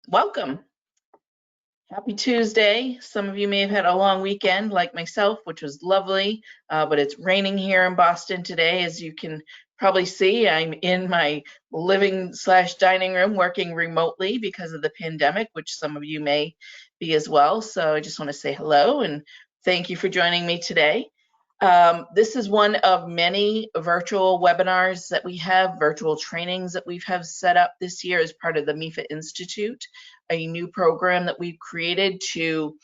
Welcome. Happy Tuesday. Some of you may have had a long weekend like myself, which was lovely, but it's raining here in Boston today. As you can probably see, I'm in my living/dining room working remotely because of the pandemic, which some of you may be as well. So I just want to say hello and thank you for joining me today. This is one of many virtual webinars that we have, virtual trainings that we have set up this year as part of the MEFA Institute, a new program that we've created to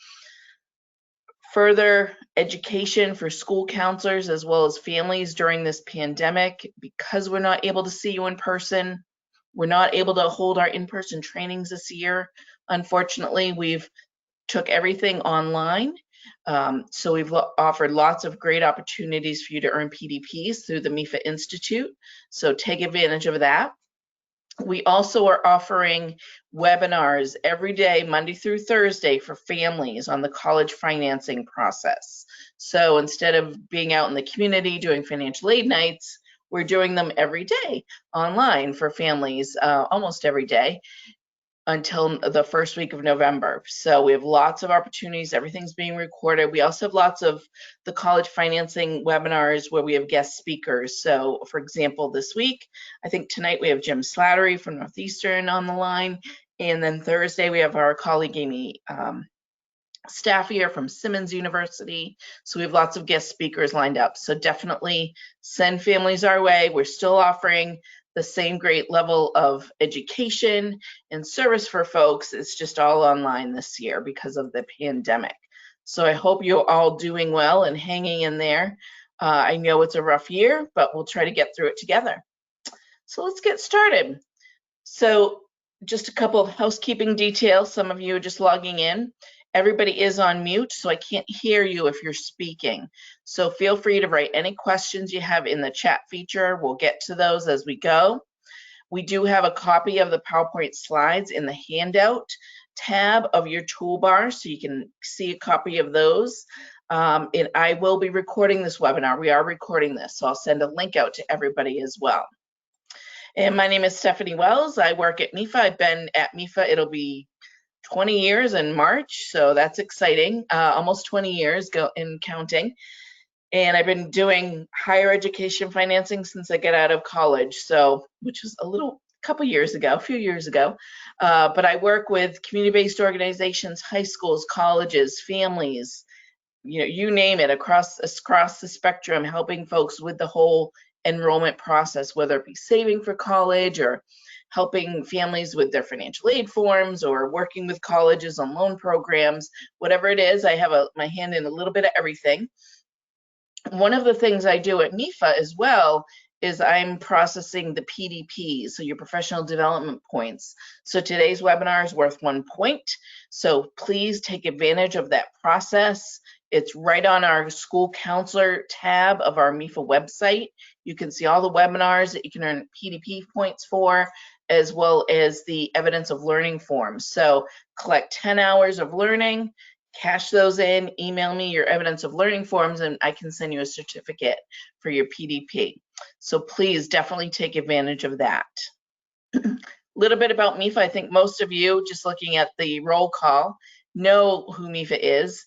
further education for school counselors as well as families during this pandemic. Because we're not able to see you in person, we're not able to hold our in-person trainings this year. Unfortunately, we've took everything online. So we've offered lots of great opportunities for you to earn PDPs through the MEFA Institute. So take advantage of that. We also are offering webinars every day, Monday through Thursday, for families on the college financing process. So instead of being out in the community doing financial aid nights, we're doing them every day online for families, almost every day, until the first week of November. So we have lots of opportunities. Everything's being recorded. We also have lots of the college financing webinars where we have guest speakers. So for example, this week, I think tonight we have Jim Slattery from Northeastern on the line. And then Thursday we have our colleague Amy Staffier from Simmons University. So we have lots of guest speakers lined up. So definitely send families our way. We're still offering the same great level of education and service for folks. It's just all online this year because of the pandemic. So I hope you're all doing well and hanging in there. I know it's a rough year, but we'll try to get through it together. So let's get started. So just a couple of housekeeping details. Some of you are just logging in. Everybody is on mute, so I can't hear you if you're speaking. So feel free to write any questions you have in the chat feature. We'll get to those as we go. We do have a copy of the PowerPoint slides in the handout tab of your toolbar, so you can see a copy of those. And I will be recording this webinar. We are recording this, so I'll send a link out to everybody as well. And my name is Stephanie Wells. I work at MEFA. I've been at MEFA, it'll be 20 years in March, so that's exciting. Almost 20 years in counting. And I've been doing higher education financing since I got out of college, so which was a few years ago. But I work with community-based organizations, high schools, colleges, families, you name it, across the spectrum, helping folks with the whole enrollment process, whether it be saving for college or helping families with their financial aid forms or working with colleges on loan programs, whatever it is. I have my hand in a little bit of everything. One of the things I do at MEFA as well is I'm processing the PDPs, so your professional development points. So today's webinar is worth 1 point. So please take advantage of that process. It's right on our school counselor tab of our MEFA website. You can see all the webinars that you can earn PDP points for, as well as the evidence of learning forms. So collect 10 hours of learning, cash those in, email me your evidence of learning forms, and I can send you a certificate for your PDP. So please definitely take advantage of that. A little bit about MEFA. I think most of you, just looking at the roll call, know who MEFA is.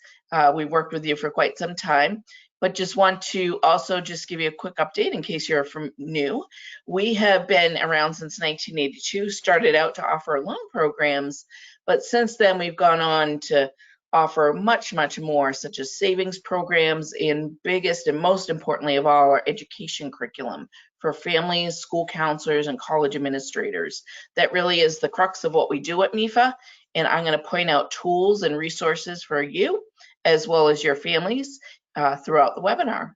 We've worked with you for quite some time, but just want to also just give you a quick update in case you're new. We have been around since 1982, started out to offer loan programs, but since then we've gone on to offer much, much more, such as savings programs, and biggest and most importantly of all, our education curriculum for families, school counselors, and college administrators. That really is the crux of what we do at MEFA, and I'm going to point out tools and resources for you as well as your families throughout the webinar.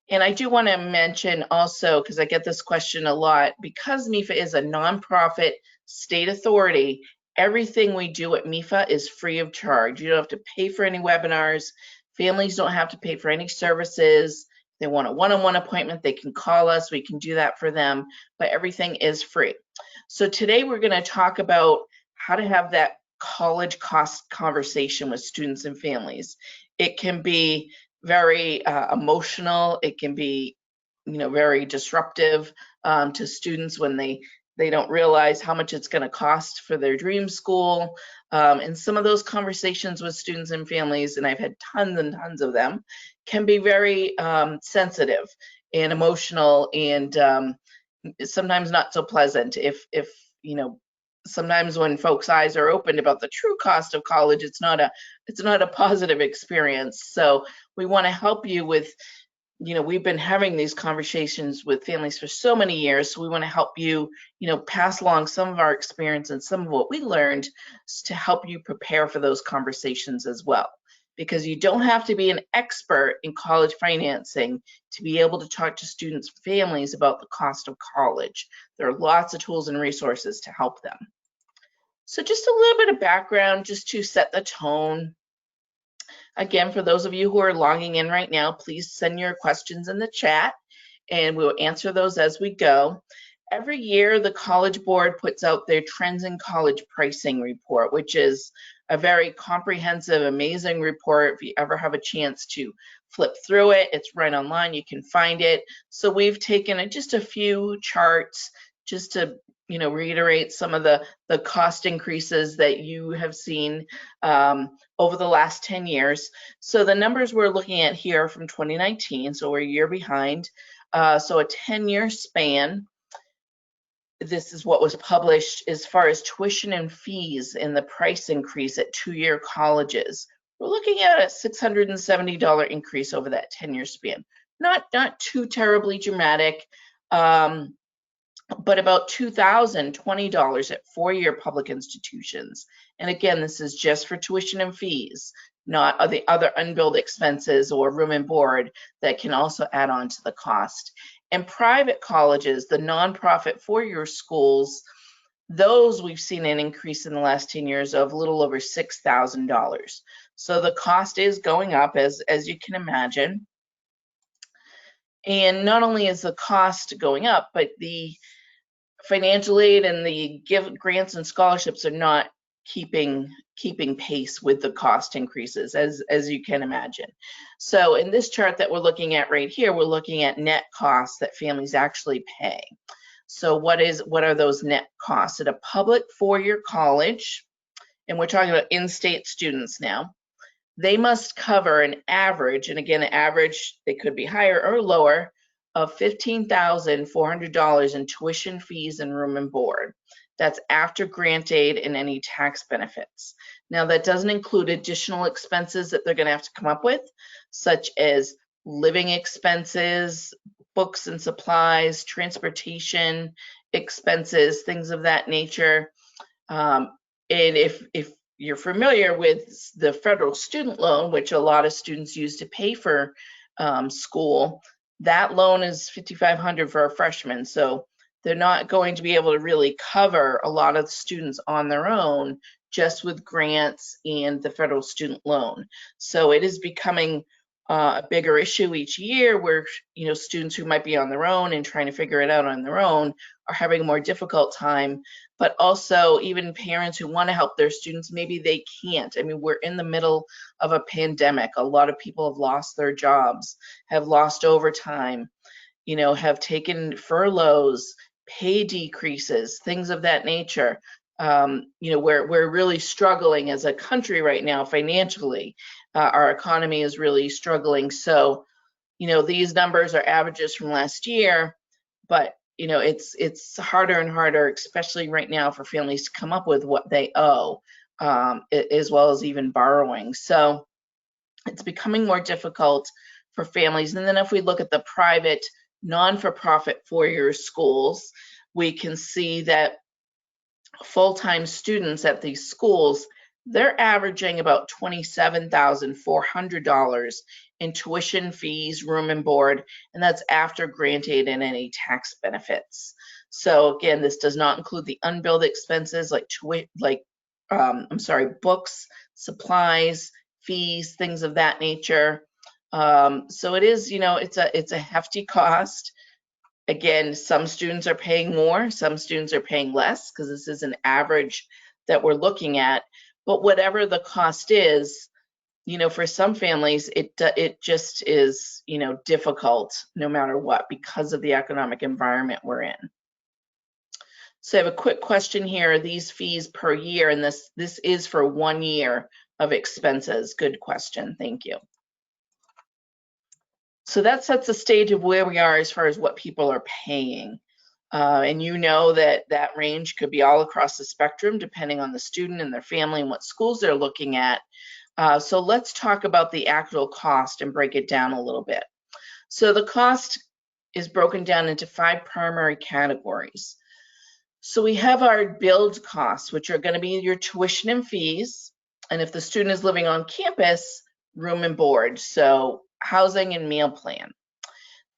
And I do want to mention also, because I get this question a lot, because MEFA is a nonprofit state authority, everything we do at MEFA is free of charge. You don't have to pay for any webinars. Families don't have to pay for any services. If they want a one-on-one appointment, they can call us. We can do that for them, but everything is free. So today we're going to talk about how to have that college cost conversation with students and families. It can be very emotional. It can be, very disruptive to students when they They don't realize how much it's going to cost for their dream school. And some of those conversations with students and families, and I've had tons and tons of them, can be very sensitive and emotional, and sometimes not so pleasant. If you know, sometimes when folks' eyes are opened about the true cost of college, it's not a positive experience. So we want to help you with, we've been having these conversations with families for so many years, so we want to help you, pass along some of our experience and some of what we learned to help you prepare for those conversations as well. Because you don't have to be an expert in college financing to be able to talk to students' families about the cost of college. There are lots of tools and resources to help them. So just a little bit of background just to set the tone. Again, for those of you who are logging in right now, please send your questions in the chat and we'll answer those as we go. Every year, the College Board puts out their Trends in College Pricing report, which is a very comprehensive, amazing report. If you ever have a chance to flip through it, it's right online, you can find it. So we've taken just a few charts just to reiterate some of the cost increases that you have seen over the last 10 years. So the numbers we're looking at here are from 2019, so we're a year behind. So a 10-year span. This is what was published as far as tuition and fees and the price increase at two-year colleges. We're looking at a $670 increase over that 10-year span. Not too terribly dramatic, but about $2,020 at four-year public institutions. And again, this is just for tuition and fees, not the other unbilled expenses or room and board that can also add on to the cost. And private colleges, the nonprofit four-year schools, those we've seen an increase in the last 10 years of a little over $6,000. So the cost is going up, as you can imagine. And not only is the cost going up, but the financial aid and the grants and scholarships are not keeping pace with the cost increases, as you can imagine. So in this chart that we're looking at right here, we're looking at net costs that families actually pay. So what are those net costs at a public four-year college? And we're talking about in-state students now. They must cover an average, and again, an average, they could be higher or lower, of $15,400 in tuition, fees, and room and board. That's after grant aid and any tax benefits. Now, that doesn't include additional expenses that they're going to have to come up with, such as living expenses, books and supplies, transportation expenses, things of that nature. And if you're familiar with the federal student loan, which a lot of students use to pay for school, that loan is $5,500 for a freshman. So they're not going to be able to really cover a lot of the students on their own just with grants and the federal student loan. So it is becoming a bigger issue each year where students who might be on their own and trying to figure it out on their own are having a more difficult time. But also even parents who want to help their students, maybe they can't. I mean, we're in the middle of a pandemic. A lot of people have lost their jobs, have lost overtime, have taken furloughs, pay decreases, things of that nature. We're really struggling as a country right now financially. Our economy is really struggling. So, these numbers are averages from last year, but it's harder and harder, especially right now, for families to come up with what they owe, as well as even borrowing. So it's becoming more difficult for families. And then if we look at the private non-for-profit four-year schools, we can see that full-time students at these schools, they're averaging about $27,400 in tuition, fees, room and board, and that's after grant aid and any tax benefits. So again, this does not include the unbilled expenses like books, supplies, fees, things of that nature. So it is, it's a hefty cost. Again, some students are paying more, some students are paying less, because this is an average that we're looking at. But whatever the cost is, for some families, it just is, difficult no matter what, because of the economic environment we're in. So I have a quick question here. Are these fees per year? And this is for 1 year of expenses. Good question. Thank you. So that sets the stage of where we are as far as what people are paying. And you know that that range could be all across the spectrum depending on the student and their family and what schools they're looking at. So let's talk about the actual cost and break it down a little bit. So the cost is broken down into 5 primary categories. So we have our build costs, which are going to be your tuition and fees. And if the student is living on campus, room and board, so housing and meal plan.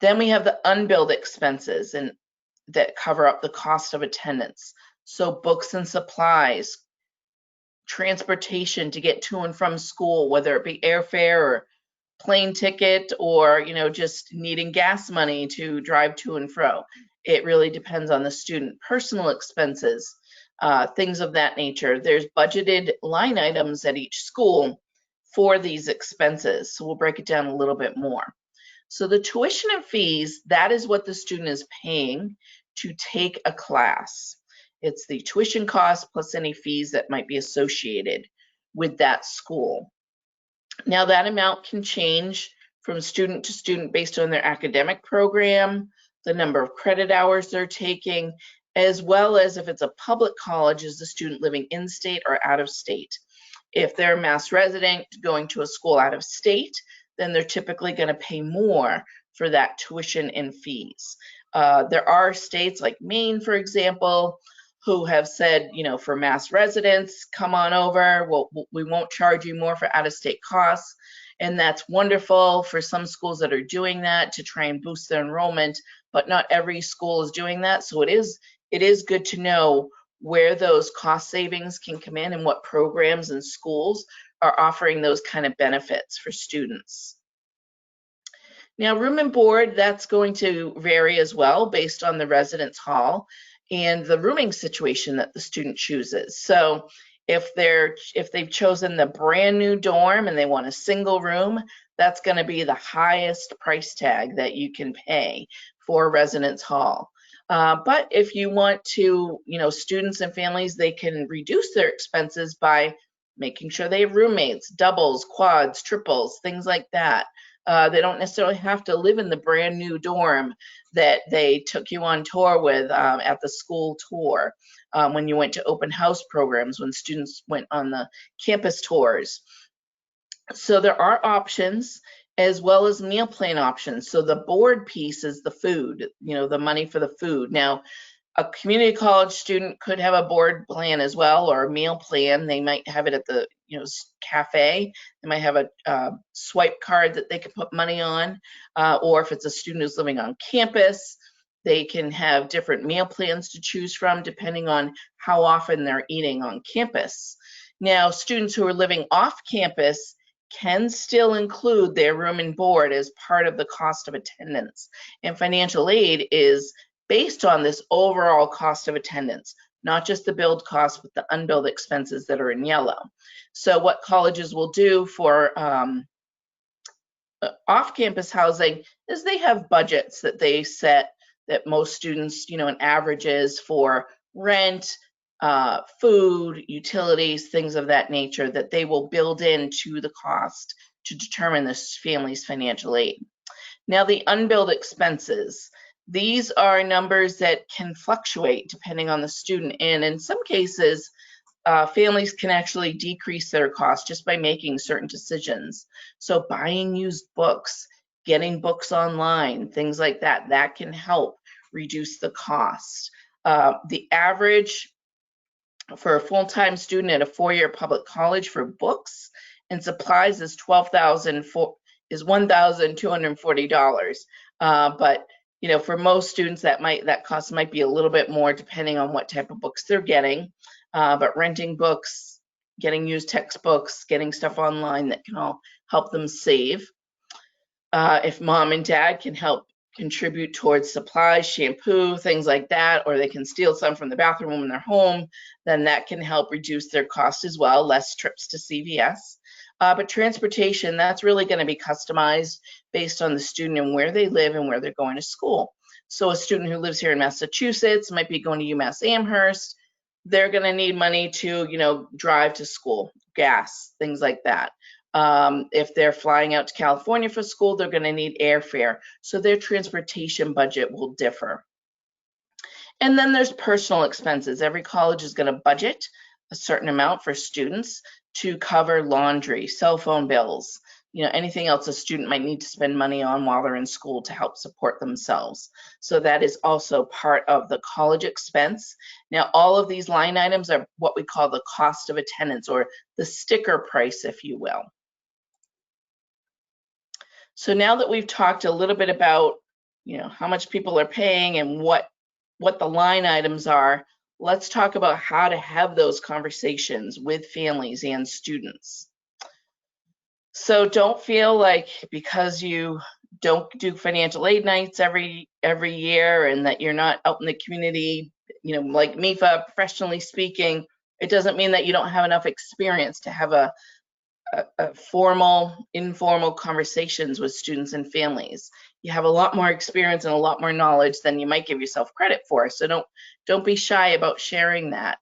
Then we have the unbilled expenses and that cover up the cost of attendance. So books and supplies, transportation to get to and from school, whether it be airfare or plane ticket or, you know, just needing gas money to drive to and fro. It really depends on the student. Personal expenses, things of that nature. There's budgeted line items at each school for these expenses. So we'll break it down a little bit more. So the tuition and fees, that is what the student is paying to take a class. It's the tuition cost plus any fees that might be associated with that school. Now that amount can change from student to student based on their academic program, the number of credit hours they're taking, as well as if it's a public college, is the student living in state or out of state. If they're a Mass resident going to a school out of state, then they're typically going to pay more for that tuition and fees. There are states like Maine, for example, who have said, you know, for Mass residents, come on over. We won't charge you more for out-of-state costs. And that's wonderful for some schools that are doing that to try and boost their enrollment, but not every school is doing that. So it is good to know where those cost savings can come in and what programs and schools are offering those kind of benefits for students. Now, room and board, that's going to vary as well based on the residence hall and the rooming situation that the student chooses. So if they've chosen the brand new dorm and they want a single room, that's going to be the highest price tag that you can pay for residence hall. But if you want to, you know, students and families, they can reduce their expenses by making sure they have roommates, doubles, quads, triples, things like that. They don't necessarily have to live in the brand new dorm that they took you on tour with at the school tour when you went to open house programs, when students went on the campus tours. So there are options as well as meal plan options. So the board piece is the food, you know, the money for the food. Now, a community college student could have a board plan as well, or a meal plan. They might have it at the, you know, cafe. They might have a swipe card that they can put money on, or if it's a student who's living on campus, they can have different meal plans to choose from depending on how often they're eating on campus. Now, students who are living off campus can still include their room and board as part of the cost of attendance. And financial aid is based on this overall cost of attendance, not just the billed costs, but the unbilled expenses that are in yellow. So what colleges will do for off-campus housing is they have budgets that they set that most students, you know, an average is for rent, food, utilities, things of that nature that they will build into the cost to determine this family's financial aid. Now, the unbilled expenses, these are numbers that can fluctuate depending on the student, and in some cases, families can actually decrease their costs just by making certain decisions. So buying used books, getting books online, things like that, that can help reduce the cost. The average for a full-time student at a four-year public college for books and supplies is $1,240. But you know, for most students, that cost might be a little bit more depending on what type of books they're getting. But renting books, getting used textbooks, getting stuff online, that can all help them save. If mom and dad can help contribute towards supplies, shampoo, things like that, or they can steal some from the bathroom in their home, then that can help reduce their cost as well, less trips to CVS. But transportation, that's really going to be customized based on the student and where they live and where they're going to school. So a student who lives here in Massachusetts might be going to UMass Amherst. They're going to need money to, drive to school, gas, things like that. If they're flying out to California for school, they're going to need airfare. So their transportation budget will differ. And then there's personal expenses. Every college is going to budget a certain amount for students to cover laundry, cell phone bills, anything else a student might need to spend money on while they're in school to help support themselves. So that is also part of the college expense. Now, all of these line items are what we call the cost of attendance, or the sticker price, if you will. So now that we've talked a little bit about, how much people are paying and what the line items are, let's talk about how to have those conversations with families and students. So don't feel like because you don't do financial aid nights every year and that you're not out in the community, like MEFA, professionally speaking, it doesn't mean that you don't have enough experience to have a formal, informal conversations with students and families. You have a lot more experience and a lot more knowledge than you might give yourself credit for. So don't be shy about sharing that.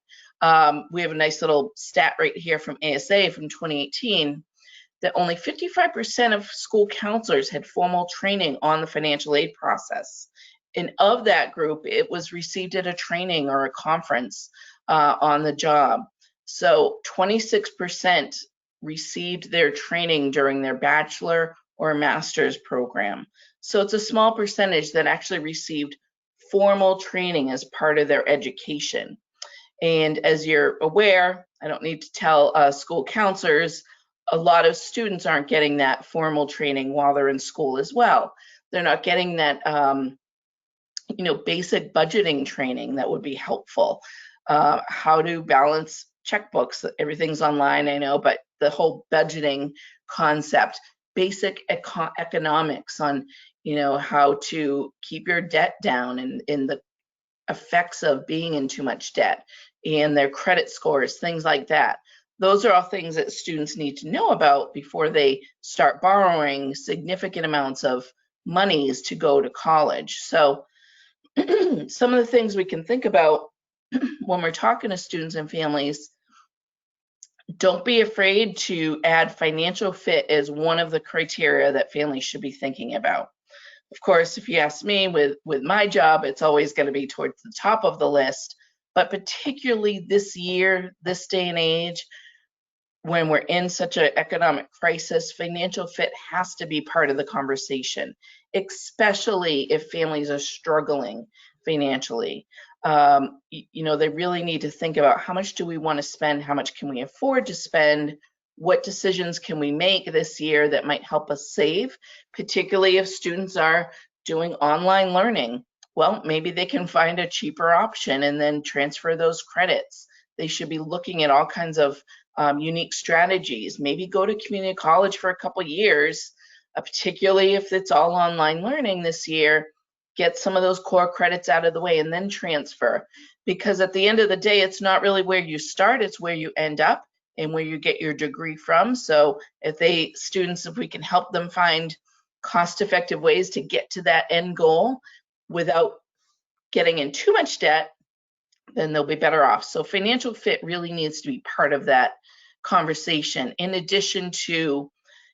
We have a nice little stat right here from ASA from 2018 that only 55% of school counselors had formal training on the financial aid process. And of that group, it was received at a training or a conference on the job. So 26% received their training during their bachelor or master's program. So it's a small percentage that actually received formal training as part of their education. And as you're aware, I don't need to tell school counselors, a lot of students aren't getting that formal training while they're in school as well. They're not getting that, basic budgeting training that would be helpful. How to balance checkbooks, everything's online, I know, but the whole budgeting concept, basic economics on, how to keep your debt down and the effects of being in too much debt and their credit scores, things like that. Those are all things that students need to know about before they start borrowing significant amounts of monies to go to college. So some of the things we can think about when we're talking to students and families, don't be afraid to add financial fit as one of the criteria that families should be thinking about. Of course, if you ask me, with my job, it's always going to be towards the top of the list, but particularly this year, this day and age, when we're in such an economic crisis, financial fit has to be part of the conversation, especially if families are struggling financially. They really need to think about how much do we want to spend, how much can we afford to spend, what decisions can we make this year that might help us save, particularly if students are doing online learning. Well, maybe they can find a cheaper option and then transfer those credits. They should be looking at all kinds of unique strategies. Maybe go to community college for a couple years, particularly if it's all online learning this year. Get some of those core credits out of the way and then transfer. Because at the end of the day, it's not really where you start, it's where you end up and where you get your degree from. So if we can help them find cost-effective ways to get to that end goal without getting in too much debt, then they'll be better off. So financial fit really needs to be part of that conversation. In addition to,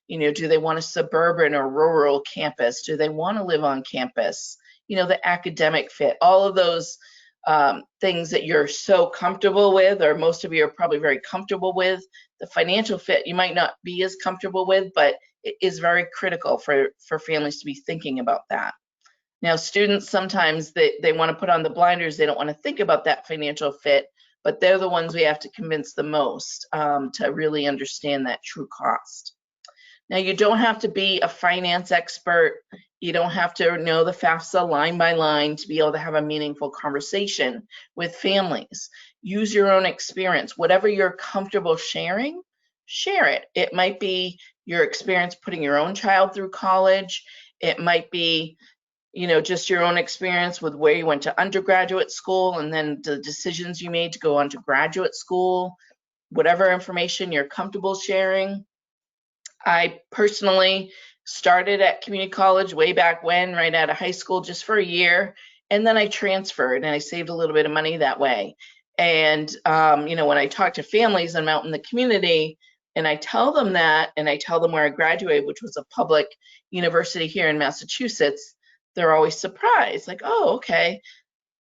do they want a suburban or rural campus? Do they want to live on campus? The academic fit, all of those things that you're so comfortable with, or most of you are probably very comfortable with. The financial fit you might not be as comfortable with, but it is very critical for families to be thinking about that. Now, students, sometimes they want to put on the blinders. They don't want to think about that financial fit, but they're the ones we have to convince the most to really understand that true cost. Now, you don't have to be a finance expert. You don't have to know the FAFSA line by line to be able to have a meaningful conversation with families. Use your own experience. Whatever you're comfortable sharing, share it. It might be your experience putting your own child through college. It might be just your own experience with where you went to undergraduate school and then the decisions you made to go on to graduate school, whatever information you're comfortable sharing. I personally Started at community college way back when, right out of high school, just for a year. And then I transferred and I saved a little bit of money that way. And, when I talk to families, I'm out in the community and I tell them that, and I tell them where I graduated, which was a public university here in Massachusetts, they're always surprised, like, oh, okay,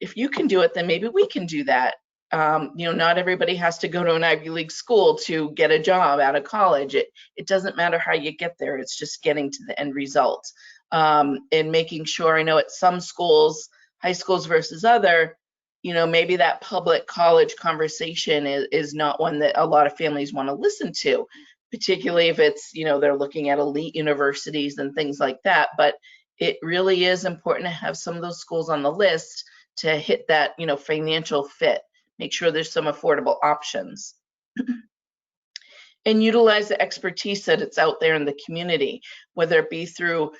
if you can do it, then maybe we can do that. Not everybody has to go to an Ivy League school to get a job out of college. It doesn't matter how you get there. It's just getting to the end result. And making sure, I know at some schools, high schools versus other, maybe that public college conversation is not one that a lot of families want to listen to, particularly if it's, they're looking at elite universities and things like that. But it really is important to have some of those schools on the list to hit that, financial fit. Make sure there's some affordable options. And utilize the expertise that it's out there in the community, whether it be through,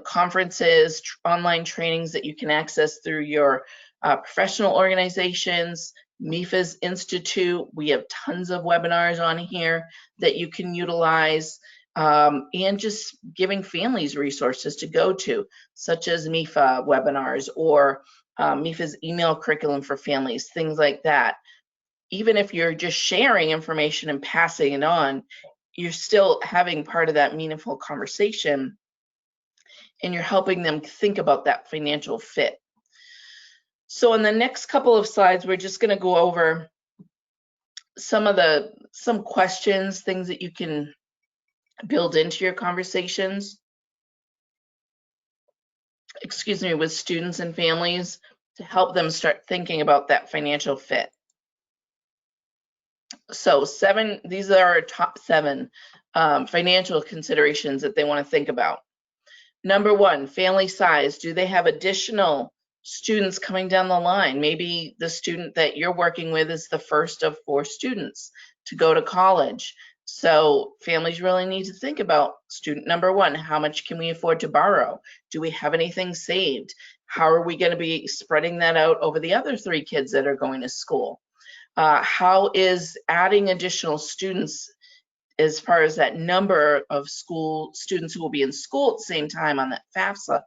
conferences, online trainings that you can access through your professional organizations, MEFA's Institute. We have tons of webinars on here that you can utilize, and just giving families resources to go to, such as MEFA webinars or MEFA's email curriculum for families, things like that. Even if you're just sharing information and passing it on, you're still having part of that meaningful conversation and you're helping them think about that financial fit. So in the next couple of slides, we're just going to go over some questions, things that you can build into your conversations, with students and families to help them start thinking about that financial fit. So these are our top 7 financial considerations that they want to think about. Number 1, family size. Do they have additional students coming down the line? Maybe the student that you're working with is the first of 4 students to go to college. So families really need to think about student number 1. How much can we afford to borrow? Do we have anything saved? How are we going to be spreading that out over the other 3 kids that are going to school? How is adding additional students, as far as that number of school students who will be in school at the same time on that FAFSA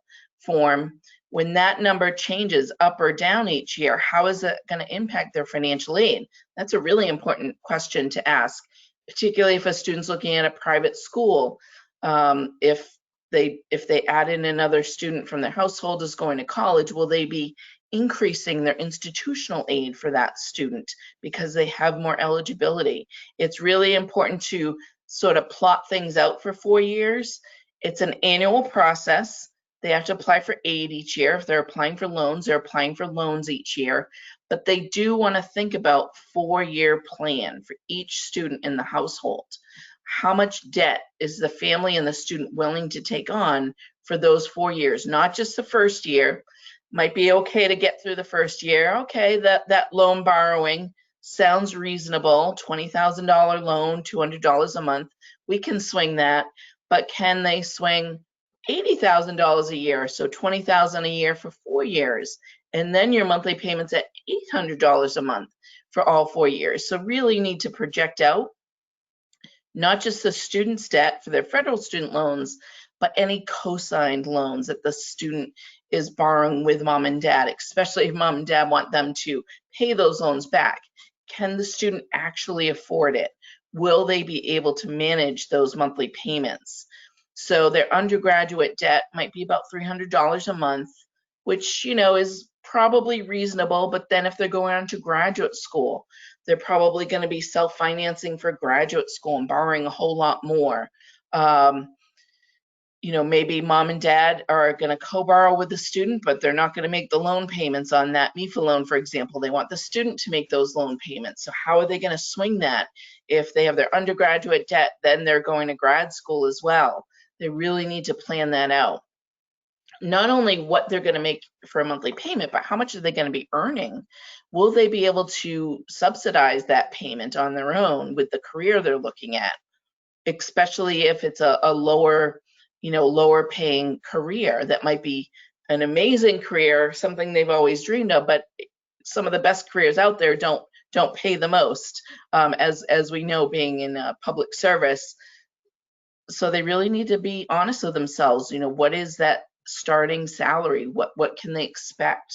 form, when that number changes up or down each year, how is it going to impact their financial aid? That's a really important question to ask, particularly if a student's looking at a private school. If they add in another student from their household is going to college, will they be increasing their institutional aid for that student because they have more eligibility? It's really important to sort of plot things out for 4 years. It's an annual process. They have to apply for aid each year. If they're applying for loans, they're applying for loans each year. But they do want to think about 4-year plan for each student in the household. How much debt is the family and the student willing to take on for those 4 years? Not just the first year. Might be okay to get through the first year. Okay, that loan borrowing sounds reasonable. $20,000 loan, $200 a month. We can swing that, but can they swing $80,000 a year? So $20,000 a year for 4 years, and then your monthly payments at $800 a month for all 4 years. So really need to project out not just the student's debt for their federal student loans, but any co-signed loans that the student is borrowing with mom and dad, especially if mom and dad want them to pay those loans back. Can the student actually afford it? Will they be able to manage those monthly payments? So their undergraduate debt might be about $300 a month, which, is probably reasonable. But then if they're going on to graduate school, they're probably going to be self-financing for graduate school and borrowing a whole lot more. Maybe mom and dad are going to co-borrow with the student, but they're not going to make the loan payments on that MEFA loan, for example. They want the student to make those loan payments. So how are they going to swing that? If they have their undergraduate debt, then they're going to grad school as well. They really need to plan that out. Not only what they're going to make for a monthly payment, but how much are they going to be earning? Will they be able to subsidize that payment on their own with the career they're looking at, especially if it's a lower paying career that might be an amazing career, something they've always dreamed of, but some of the best careers out there don't pay the most. As we know, being in public service, So they really need to be honest with themselves. What is that starting salary? What can they expect?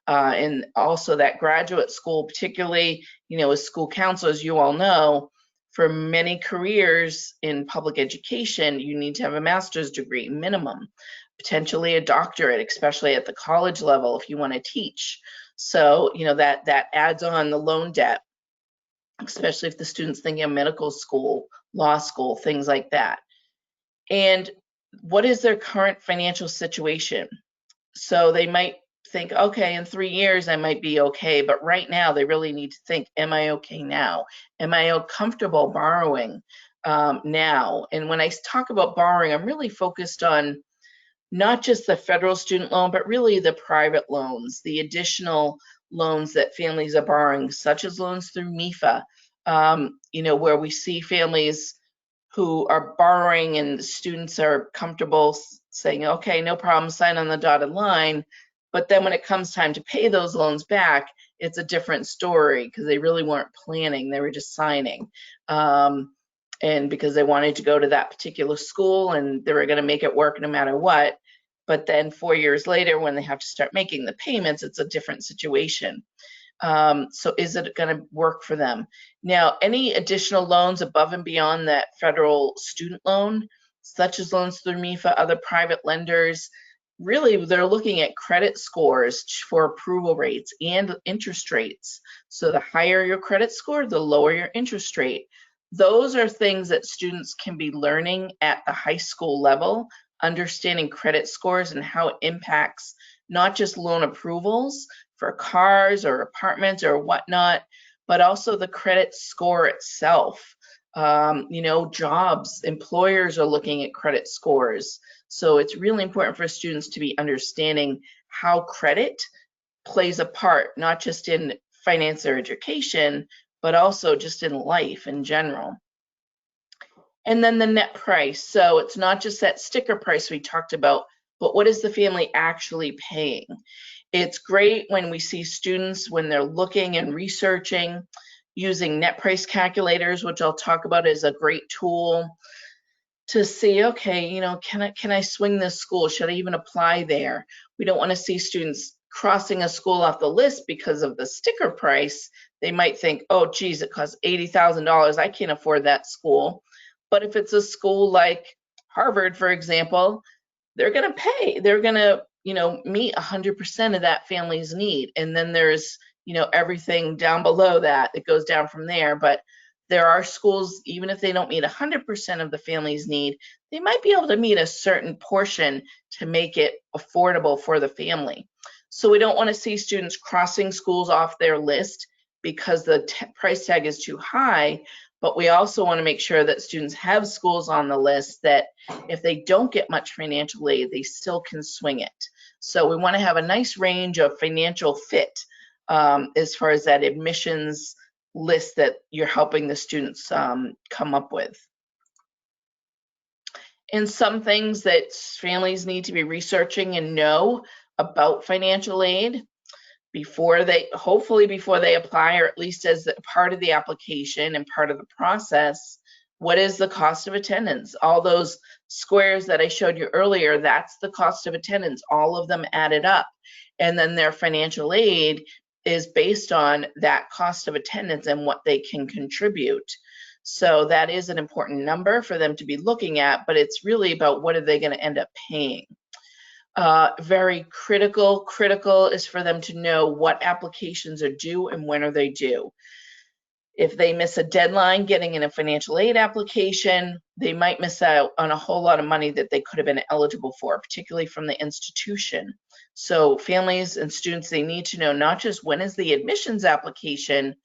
And also that graduate school, particularly, as school counselors, you all know, for many careers in public education, you need to have a master's degree minimum, potentially a doctorate, especially at the college level if you want to teach. So, that adds on the loan debt, especially if the student's thinking of medical school, law school, things like that. And what is their current financial situation? So they might think, okay, in 3 years I might be okay, but right now they really need to think, am I okay now? Am I comfortable borrowing now? And when I talk about borrowing, I'm really focused on not just the federal student loan, but really the private loans, the additional loans that families are borrowing, such as loans through MEFA, where we see families who are borrowing and the students are comfortable saying, okay, no problem, sign on the dotted line. But then when it comes time to pay those loans back, it's a different story because they really weren't planning, they were just signing. And because they wanted to go to that particular school and they were going to make it work no matter what. But then 4 years later, when they have to start making the payments, it's a different situation. So is it going to work for them? Now, any additional loans above and beyond that federal student loan, such as loans through MEFA, other private lenders, really they're looking at credit scores for approval rates and interest rates. So the higher your credit score, the lower your interest rate. Those are things that students can be learning at the high school level, understanding credit scores and how it impacts not just loan approvals for cars or apartments or whatnot, but also the credit score itself. Jobs, employers are looking at credit scores. So it's really important for students to be understanding how credit plays a part, not just in finance or education, but also just in life in general. And then the net price. So it's not just that sticker price we talked about, but what is the family actually paying? It's great when we see students, when they're looking and researching, using net price calculators, which I'll talk about as a great tool to see, okay, can I swing this school? Should I even apply there? We don't want to see students crossing a school off the list because of the sticker price. They might think, oh, geez, it costs $80,000. I can't afford that school. But if it's a school like Harvard, for example, they're going to pay. They're going to, meet 100% of that family's need. And then there's, everything down below that goes down from there. But there are schools, even if they don't meet 100% of the family's need, they might be able to meet a certain portion to make it affordable for the family. So we don't want to see students crossing schools off their list because the price tag is too high, but we also want to make sure that students have schools on the list that if they don't get much financial aid, they still can swing it. So we want to have a nice range of financial fit as far as that admissions list that you're helping the students come up with. And some things that families need to be researching and know about financial aid hopefully before they apply, or at least as part of the application and part of the process. What is the cost of attendance? All those squares that I showed you earlier, that's the cost of attendance, all of them added up. And then their financial aid is based on that cost of attendance and what they can contribute. So that is an important number for them to be looking at, but it's really about what are they going to end up paying. Very critical is for them to know what applications are due and when are they due. If they miss a deadline getting in a financial aid application, they might miss out on a whole lot of money that they could have been eligible for, particularly from the institution. So families and students, they need to know not just when is the admissions application,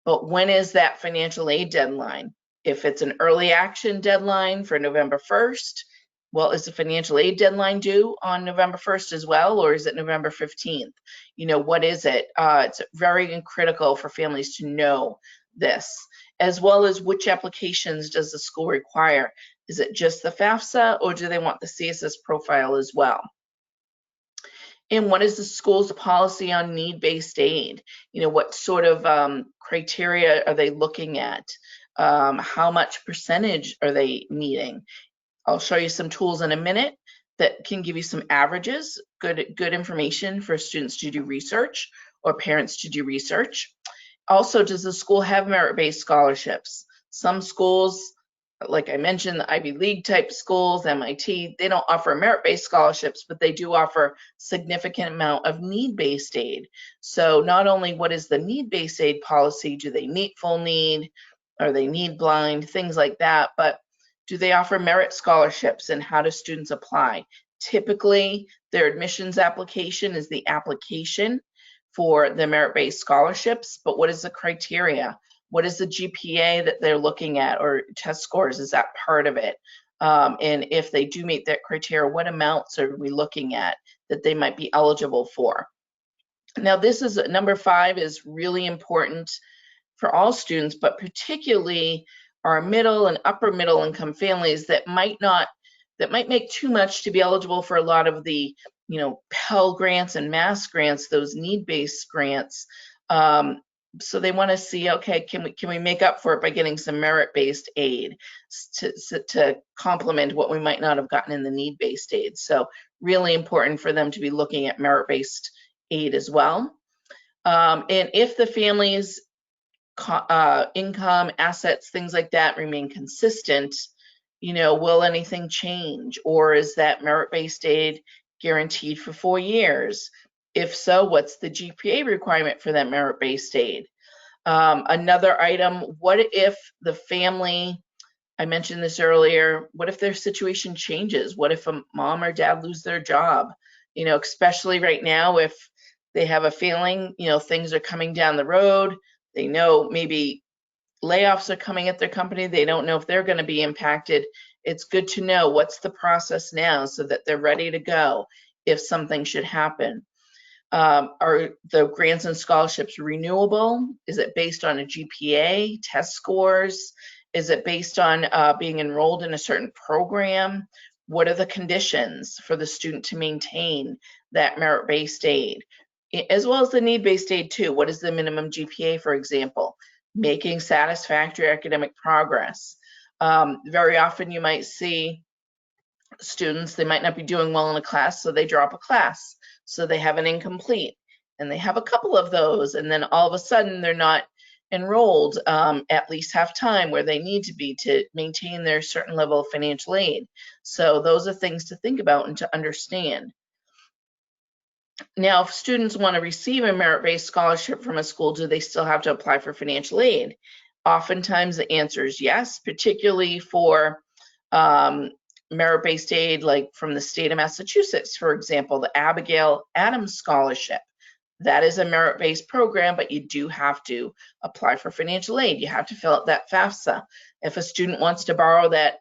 but when is that financial aid deadline? If it's an early action deadline for November 1st, well, is the financial aid deadline due on November 1st as well, or is it November 15th? What is it? It's very critical for families to know this, as well as which applications does the school require? Is it just the FAFSA, or do they want the CSS profile as well? And what is the school's policy on need-based aid? What sort of criteria are they looking at? How much percentage are they meeting? I'll show you some tools in a minute that can give you some averages, good information for students to do research or parents to do research. Also, does the school have merit-based scholarships? Some schools, like I mentioned, the Ivy League type schools, MIT, they don't offer merit-based scholarships, but they do offer significant amount of need-based aid. So not only what is the need-based aid policy, do they meet full need, are they need blind, things like that, but do they offer merit scholarships and how do students apply? Typically, their admissions application is the application for the merit-based scholarships, but what is the criteria? What is the GPA that they're looking at, or test scores? Is that part of it? And if they do meet that criteria, what amounts are we looking at that they might be eligible for? Now, this is number 5 is really important for all students, but particularly our middle and upper middle income families that might make too much to be eligible for a lot of the, Pell grants and Mass grants, those need-based grants. So they want to see, okay, can we make up for it by getting some merit-based aid to complement what we might not have gotten in the need-based aid. So really important for them to be looking at merit-based aid as well. And if the family's income, assets, things like that remain consistent, will anything change? Or is that merit-based aid guaranteed for 4 years? If so, what's the GPA requirement for that merit-based aid? Another item, what if the family, I mentioned this earlier, what if their situation changes? What if a mom or dad lose their job? Especially right now, if they have a feeling, things are coming down the road, they know maybe layoffs are coming at their company, they don't know if they're going to be impacted. It's good to know what's the process now so that they're ready to go if something should happen. Are the grants and scholarships renewable? Is it based on a GPA, test scores? Is it based on being enrolled in a certain program? What are the conditions for the student to maintain that merit-based aid? As well as the need-based aid too. What is the minimum GPA, for example? Making satisfactory academic progress. Very often you might see students, they might not be doing well in a class, so they drop a class. So they have an incomplete, and they have a couple of those, and then all of a sudden they're not enrolled at least half time where they need to be to maintain their certain level of financial aid. So those are things to think about and to understand. Now, if students want to receive a merit-based scholarship from a school, do they still have to apply for financial aid? Oftentimes the answer is yes, particularly for merit-based aid, like from the state of Massachusetts, for example, the Abigail Adams Scholarship. That is a merit-based program, but you do have to apply for financial aid. You have to fill out that FAFSA. If a student wants to borrow that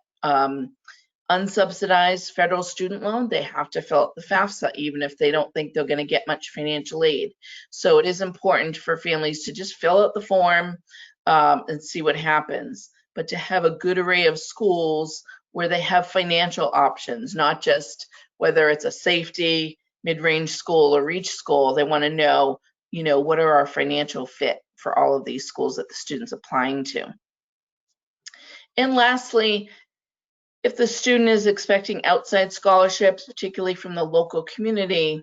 unsubsidized federal student loan, they have to fill out the FAFSA, even if they don't think they're going to get much financial aid. So it is important for families to just fill out the form and see what happens, but to have a good array of schools where they have financial options, not just whether it's a safety, mid-range school or reach school. They want to know, what are our financial fit for all of these schools that the student's applying to. And lastly, if the student is expecting outside scholarships, particularly from the local community,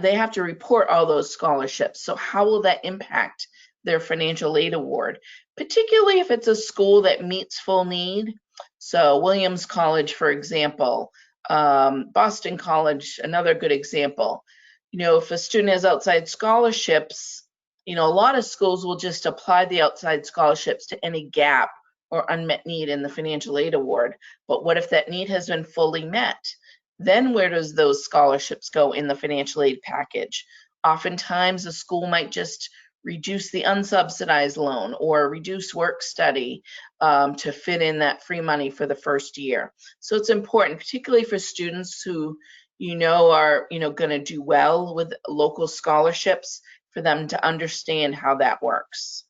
they have to report all those scholarships. So how will that impact their financial aid award, particularly if it's a school that meets full need? So Williams College, for example, Boston College, another good example. If a student has outside scholarships, a lot of schools will just apply the outside scholarships to any gap or unmet need in the financial aid award. But what if that need has been fully met? Then where does those scholarships go in the financial aid package? Oftentimes the school might just reduce the unsubsidized loan or reduce work study to fit in that free money for the first year. So it's important, particularly for students who are going to do well with local scholarships, for them to understand how that works.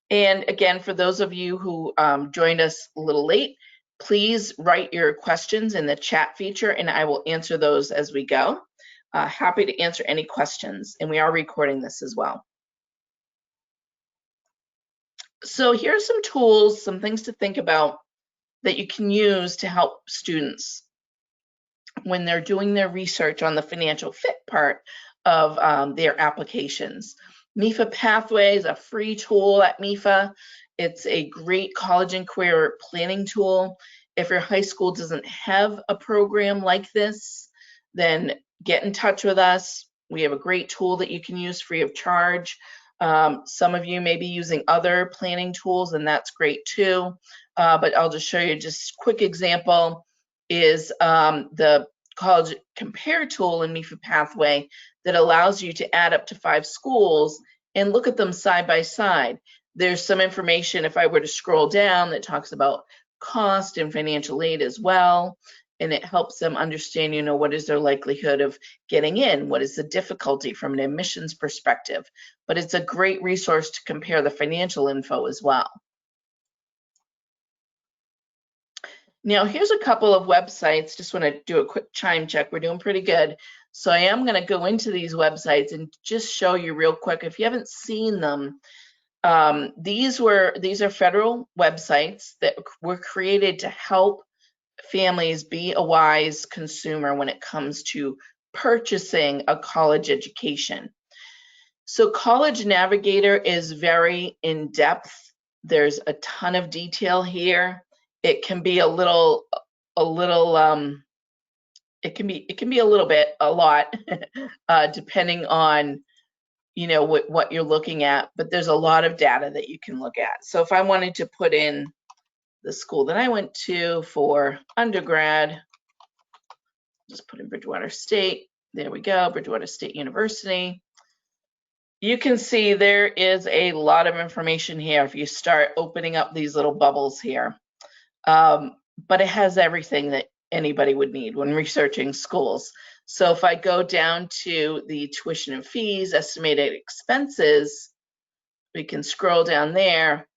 And again, for those of you who joined us a little late, please write your questions in the chat feature and I will answer those as we go. Happy to answer any questions, and we are recording this as well. So here's some tools, some things to think about that you can use to help students when they're doing their research on the financial fit part of their applications. MEFA Pathway is a free tool at MEFA. It's a great college and career planning tool. If your high school doesn't have a program like this, then get in touch with us. We have a great tool that you can use free of charge. Some of you may be using other planning tools, and that's great too. But I'll just show you just a quick example is the college compare tool in MEFA Pathway that allows you to add up to 5 schools and look at them side by side. There's some information, if I were to scroll down, that talks about cost and financial aid as well. And it helps them understand, you know, what is their likelihood of getting in? What is the difficulty from an admissions perspective? But it's a great resource to compare the financial info as well. Now, here's a couple of websites. Just want to do a quick chime check. We're doing pretty good. So I am going to go into these websites and just show you real quick. If you haven't seen them, these are federal websites that were created to help families be a wise consumer when it comes to purchasing a college education. So College Navigator is very in-depth. There's a ton of detail here. It can be a lot, depending on, you know, what you're looking at, but there's a lot of data that you can look at. So if I wanted to put in the school that I went to for undergrad, just put in Bridgewater State. There we go, Bridgewater State University. You can see there is a lot of information here if you start opening up these little bubbles here. But it has everything that anybody would need when researching schools. So if I go down to the tuition and fees, estimated expenses, we can scroll down there.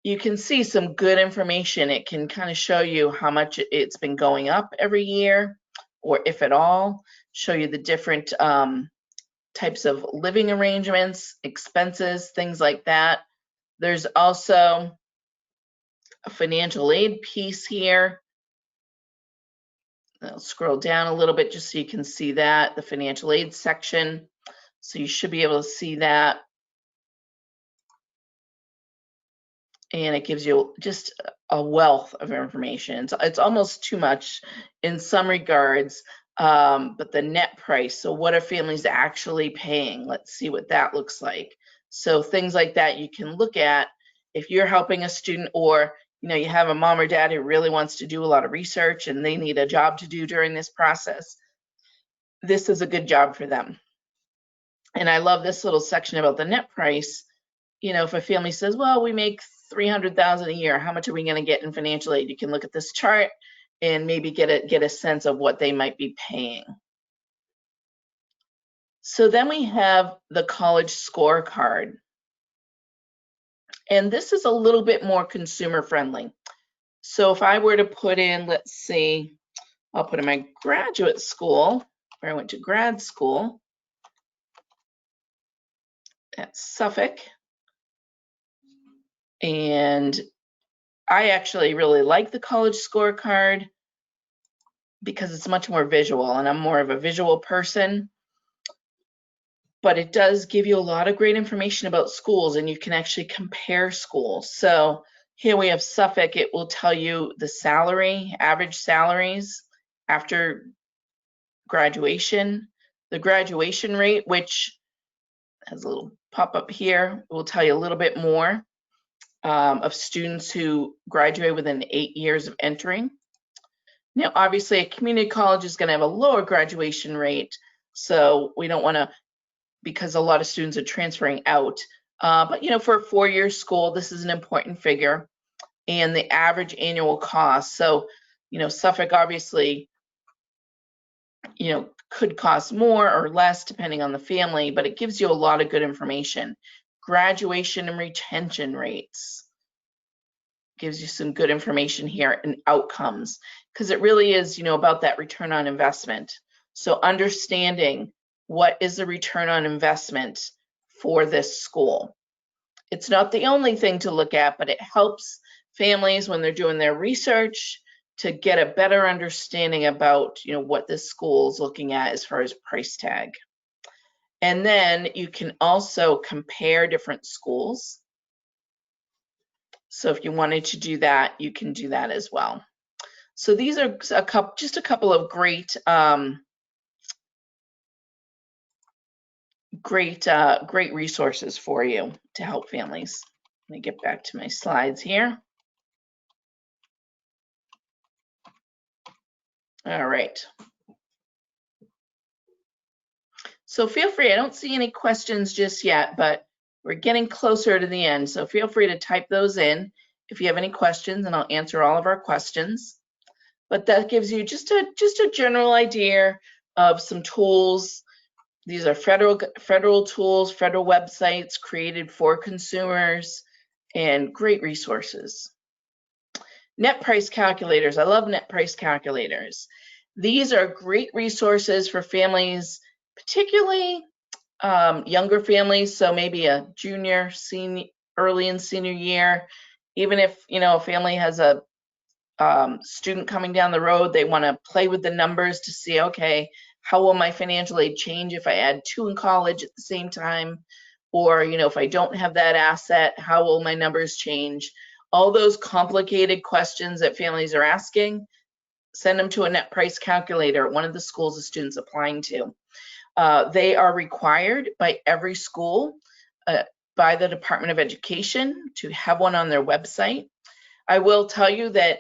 You can see some good information. It can kind of show you how much it's been going up every year, or if at all, show you the different types of living arrangements, expenses, things like that. There's also a financial aid piece here. I'll scroll down a little bit just so you can see that, the financial aid section. So you should be able to see that. And it gives you just a wealth of information. It's almost too much in some regards, but the net price, so what are families actually paying? Let's see what that looks like. So things like that you can look at if you're helping a student, or you know, you have a mom or dad who really wants to do a lot of research and they need a job to do during this process. This is a good job for them. And I love this little section about the net price. You know, if a family says, well, we make $300,000 a year, how much are we going to get in financial aid? You can look at this chart and maybe get a sense of what they might be paying. So then we have the college scorecard. And this is a little bit more consumer friendly. So if I were to put in, let's see, I'll put in my graduate school, where I went to grad school at Suffolk. And I actually really like the college scorecard because it's much more visual, and I'm more of a visual person. But it does give you a lot of great information about schools, and you can actually compare schools. So here we have Suffolk. It will tell you the salary, average salaries after graduation, the graduation rate, which has a little pop-up here, will tell you a little bit more of students who graduate within 8 years of entering. Now, obviously, a community college is going to have a lower graduation rate, so we don't want to, because a lot of students are transferring out. But, you know, for a 4-year school, this is an important figure. And the average annual cost. So, you know, Suffolk obviously, you know, could cost more or less depending on the family, but it gives you a lot of good information. Graduation and retention rates. Gives you some good information here, and outcomes, because it really is, you know, about that return on investment. So understanding what is the return on investment for this school. It's not the only thing to look at, but it helps families when they're doing their research to get a better understanding about, what this school is looking at as far as price tag. And then you can also compare different schools. So if you wanted to do that, you can do that as well. So these are just a couple of great great resources for you to help families. Let me get back to my slides here. All right. So feel free, I don't see any questions just yet, but we're getting closer to the end. So feel free to type those in if you have any questions, and I'll answer all of our questions. But that gives you just a general idea of some tools. These are federal tools, federal websites created for consumers, and great resources. Net price calculators. I love net price calculators. These are great resources for families, particularly younger families, so maybe a junior, senior, early in senior year. Even if a family has a student coming down the road, they want to play with the numbers to see, okay, how will my financial aid change if I add 2 in college at the same time? Or, if I don't have that asset, how will my numbers change? All those complicated questions that families are asking, send them to a net price calculator at one of the schools the student's applying to. They are required by every school, by the Department of Education, to have one on their website. I will tell you that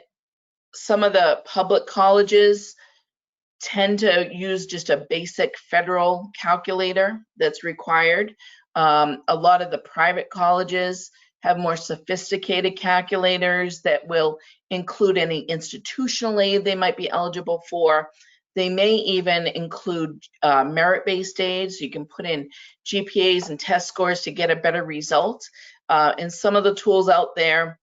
some of the public colleges tend to use just a basic federal calculator that's required. A lot of the private colleges have more sophisticated calculators that will include any institutional aid they might be eligible for. They may even include merit-based aid, so you can put in GPAs and test scores to get a better result. And some of the tools out there,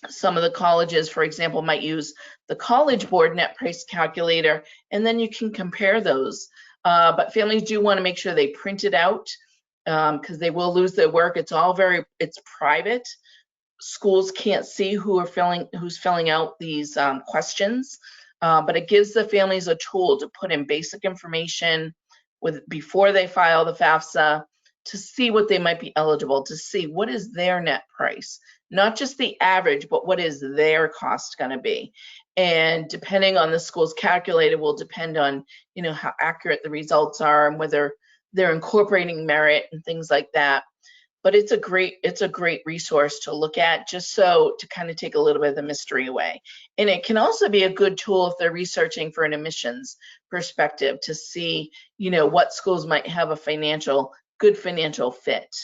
some of the colleges, for example, might use the College Board net price calculator, and then you can compare those. But families do want to make sure they print it out because they will lose their work. It's private. Schools can't see who's filling out these questions, but it gives the families a tool to put in basic information before they file the FAFSA to see what they might be eligible, to see what is their net price, not just the average, but what is their cost going to be. And depending on the school's calculator will depend on, how accurate the results are and whether they're incorporating merit and things like that. But it's a great resource to look at, just so to kind of take a little bit of the mystery away. And it can also be a good tool if they're researching for an admissions perspective to see, what schools might have a good financial fit.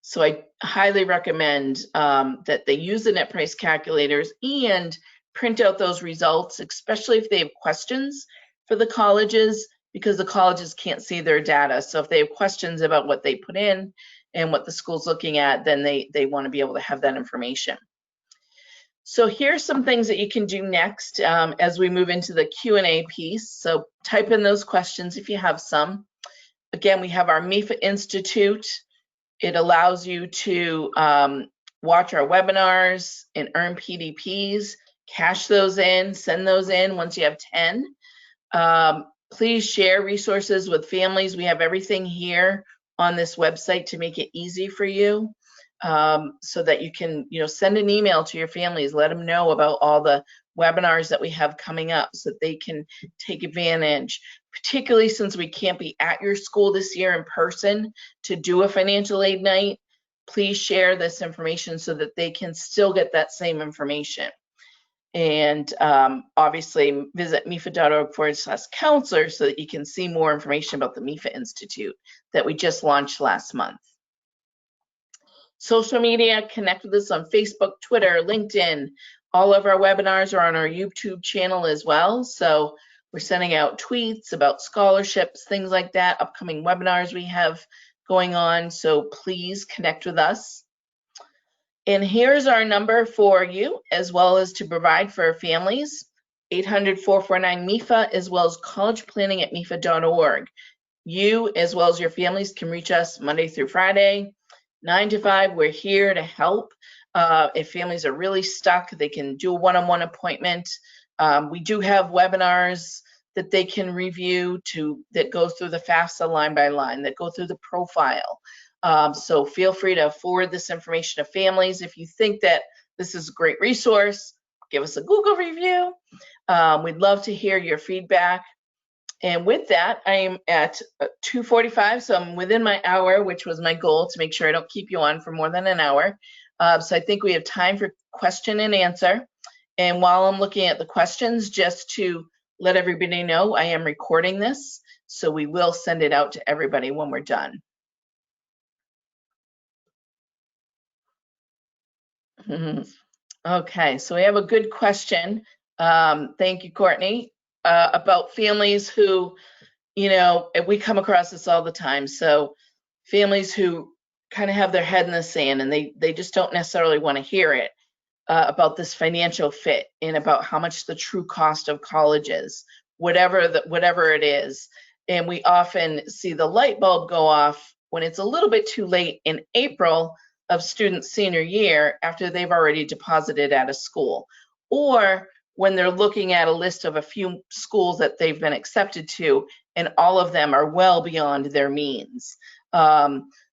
So I highly recommend that they use the net price calculators and print out those results, especially if they have questions for the colleges, because the colleges can't see their data. So if they have questions about what they put in and what the school's looking at, then they want to be able to have that information. So here's some things that you can do next as we move into the Q&A piece. So type in those questions if you have some. Again, we have our MEFA Institute. It allows you to watch our webinars and earn PDPs, cash those in, send those in once you have 10. Please share resources with families. We have everything here on this website to make it easy for you, so that you can, send an email to your families, let them know about all the webinars that we have coming up so that they can take advantage, particularly since we can't be at your school this year in person to do a financial aid night. Please share this information so that they can still get that same information. And obviously visit mefa.org/counselor so that you can see more information about the MEFA Institute that we just launched last month. Social media, connect with us on Facebook, Twitter, LinkedIn. All of our webinars are on our YouTube channel as well. So we're sending out tweets about scholarships, things like that, upcoming webinars we have going on. So please connect with us. And here's our number for you, as well as to provide for families, 800-449-MEFA, as well as collegeplanning@mefa.org. You, as well as your families, can reach us Monday through Friday, 9 to 5, we're here to help. If families are really stuck, they can do a one-on-one appointment. We do have webinars that they can review that go through the FAFSA line by line, that go through the profile. So feel free to forward this information to families. If you think that this is a great resource, give us a Google review. We'd love to hear your feedback. And with that, I am at 2:45, so I'm within my hour, which was my goal, to make sure I don't keep you on for more than an hour. So I think we have time for question and answer. And while I'm looking at the questions, just to let everybody know, I am recording this, so we will send it out to everybody when we're done. Okay, so we have a good question. Thank you, Courtney, about families who, we come across this all the time. So families who kind of have their head in the sand and they just don't necessarily want to hear it about this financial fit and about how much the true cost of college is, whatever it is. And we often see the light bulb go off when it's a little bit too late in April of student senior year after they've already deposited at a school, or when they're looking at a list of a few schools that they've been accepted to, and all of them are well beyond their means.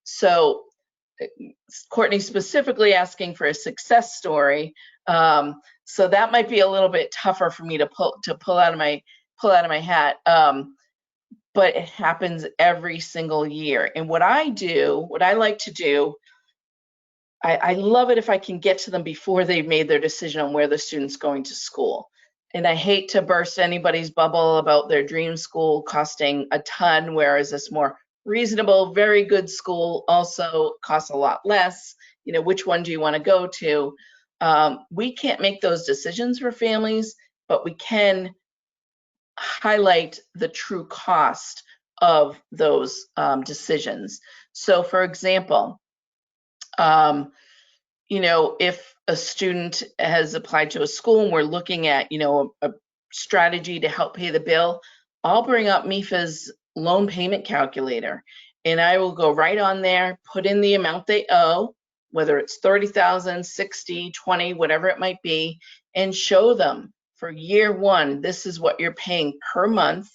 So Courtney specifically asking for a success story. So that might be a little bit tougher for me to pull out of my hat. But it happens every single year. And what I like to do, I love it if I can get to them before they've made their decision on where the student's going to school. And I hate to burst anybody's bubble about their dream school costing a ton, whereas this more reasonable, very good school also costs a lot less. Which one do you want to go to? We can't make those decisions for families, but we can highlight the true cost of those decisions. So for example, if a student has applied to a school and we're looking at, a strategy to help pay the bill, I'll bring up MEFA's loan payment calculator, and I will go right on there, put in the amount they owe, whether it's 30,000, 60, 20, whatever it might be, and show them for year one, this is what you're paying per month,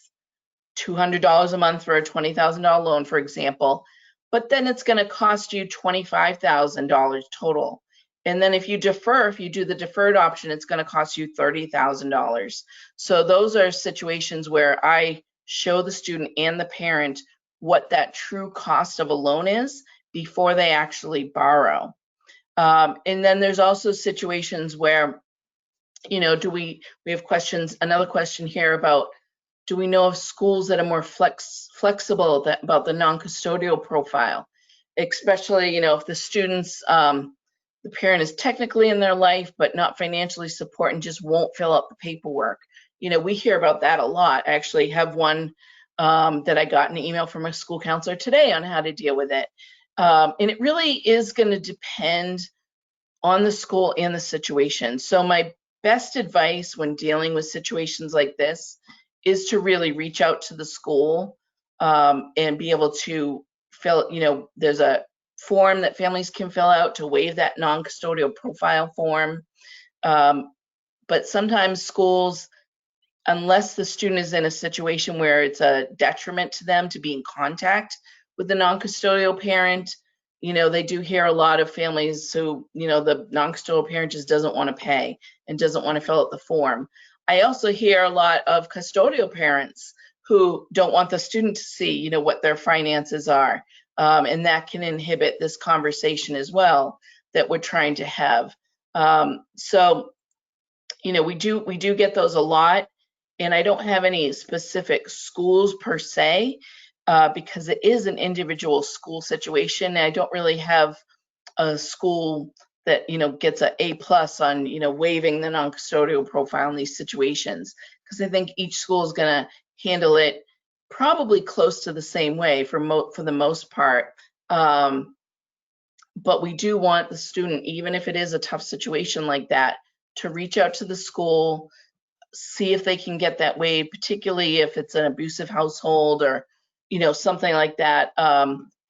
$200 a month for a $20,000 loan, for example, but then it's going to cost you $25,000 total. And then if you do the deferred option, it's going to cost you $30,000. So those are situations where I show the student and the parent what that true cost of a loan is before they actually borrow. And then there's also situations where, we have questions, another question here about, do we know of schools that are more flexible about the non-custodial profile, especially, if the students, the parent is technically in their life, but not financially support and just won't fill out the paperwork. We hear about that a lot. I actually have one that I got an email from a school counselor today on how to deal with it. And it really is going to depend on the school and the situation. So my best advice when dealing with situations like this is to really reach out to the school and be able to fill, there's a form that families can fill out to waive that non-custodial profile form. But sometimes schools, unless the student is in a situation where it's a detriment to them to be in contact with the non-custodial parent, they do hear a lot of families who, the non-custodial parent just doesn't want to pay and doesn't want to fill out the form. I also hear a lot of custodial parents who don't want the student to see, what their finances are. And that can inhibit this conversation as well that we're trying to have. So, we do get those a lot, and I don't have any specific schools per se, because it is an individual school situation. I don't really have a school that, gets an A+ on, waiving the non-custodial profile in these situations, because I think each school is going to handle it probably close to the same way for the most part. But we do want the student, even if it is a tough situation like that, to reach out to the school, see if they can get that waived, particularly if it's an abusive household or, something like that.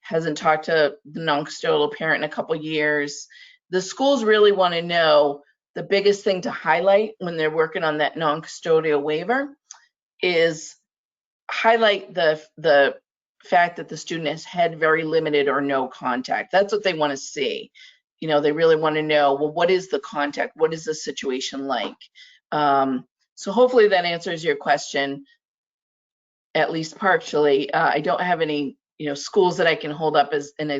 hasn't talked to the non-custodial parent in a couple years. The schools really want to know the biggest thing to highlight when they're working on that non-custodial waiver is highlight the fact that the student has had very limited or no contact. That's what they want to see. You know, they really want to know, well, what is the contact? What is the situation like? So hopefully that answers your question, at least partially. I don't have any, you know, schools that I can hold up as an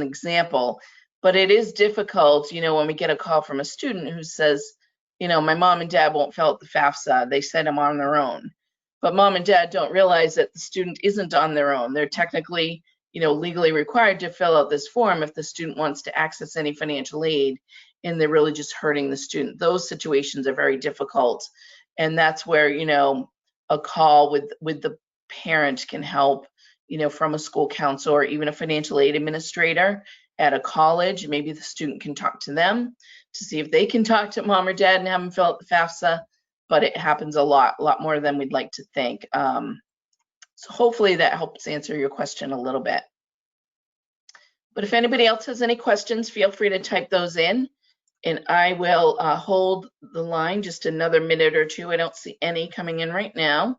example, but it is difficult, you know, when we get a call from a student who says, you know, my mom and dad won't fill out the FAFSA. They said I'm on their own. But mom and dad don't realize that the student isn't on their own. They're technically, you know, legally required to fill out this form if the student wants to access any financial aid, and they're really just hurting the student. Those situations are very difficult. And that's where, you know, a call with the parent can help, you know, from a school counselor or even a financial aid administrator at a college. Maybe the student can talk to them to see if they can talk to mom or dad and have them fill out the FAFSA. But it happens a lot more than we'd like to think. So hopefully that helps answer your question a little bit. But if anybody else has any questions, feel free to type those in, and I will hold the line just another minute or two. I don't see any coming in right now.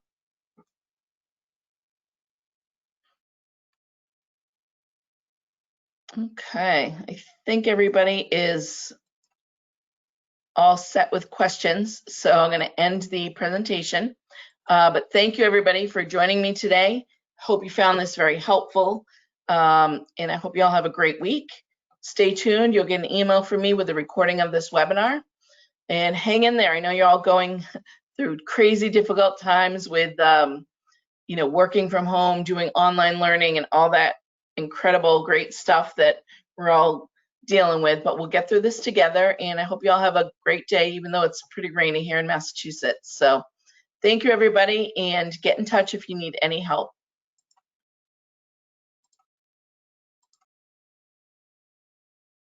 Okay, I think everybody is all set with questions, so I'm going to end the presentation. But thank you everybody for joining me today. Hope you found this very helpful, and I hope you all have a great week. Stay tuned. You'll get an email from me with a recording of this webinar, and hang in there. I know you're all going through crazy difficult times with you know, working from home, doing online learning, and all that incredible great stuff that we're all dealing with, but we'll get through this together, and I hope you all have a great day, even though it's pretty rainy here in Massachusetts. So thank you everybody, and get in touch if you need any help.